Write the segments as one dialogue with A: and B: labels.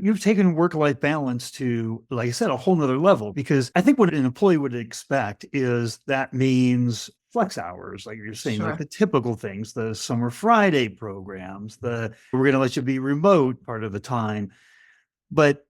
A: You've taken work-life balance to, like I said, a whole nother level, because I think what an employee would expect is that means flex hours, like you're saying, like
B: Sure.
A: the typical things, the summer Friday programs, the we're going to let you be remote part of the time. But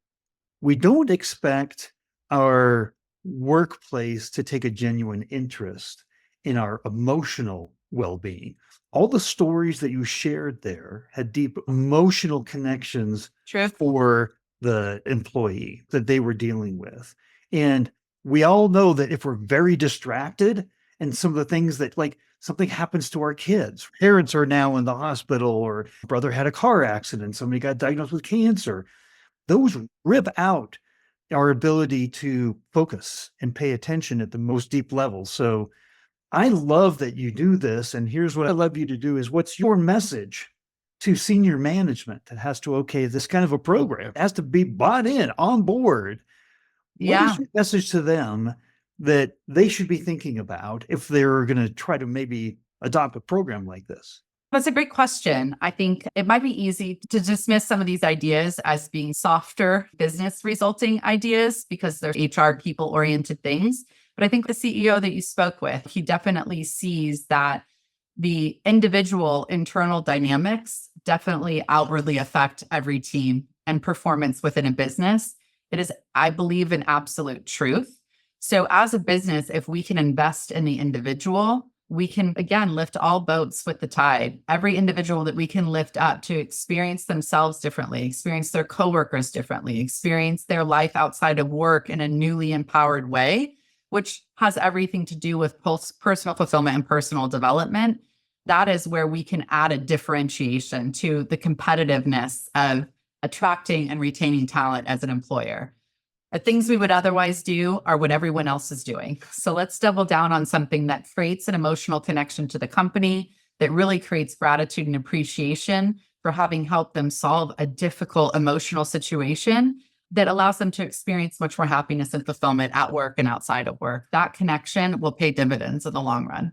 A: we don't expect our workplace to take a genuine interest in our emotional well-being. All the stories that you shared there had deep emotional connections
B: True.
A: for the employee that they were dealing with. And we all know that if we're very distracted, and some of the things that, like, something happens to our kids, parents are now in the hospital, or brother had a car accident, somebody got diagnosed with cancer, those rip out our ability to focus and pay attention at the most deep levels. So I love that you do this. And here's what I love you to do is, what's your message to senior management that has to okay this kind of a program? It has to be bought in, on board. What is
B: Yeah.
A: your message to them that they should be thinking about if they're going to try to maybe adopt a program like this?
B: That's a great question. I think it might be easy to dismiss some of these ideas as being softer business resulting ideas because they're HR people oriented things. But I think the CEO that you spoke with, he definitely sees that the individual internal dynamics definitely outwardly affect every team and performance within a business. It is, I believe, an absolute truth. So, as a business, if we can invest in the individual, we can again lift all boats with the tide. Every individual that we can lift up to experience themselves differently, experience their coworkers differently, experience their life outside of work in a newly empowered way, which has everything to do with personal fulfillment and personal development. That is where we can add a differentiation to the competitiveness of attracting and retaining talent as an employer. The things we would otherwise do are what everyone else is doing. So let's double down on something that creates an emotional connection to the company, that really creates gratitude and appreciation for having helped them solve a difficult emotional situation that allows them to experience much more happiness and fulfillment at work and outside of work. That connection will pay dividends in the long run.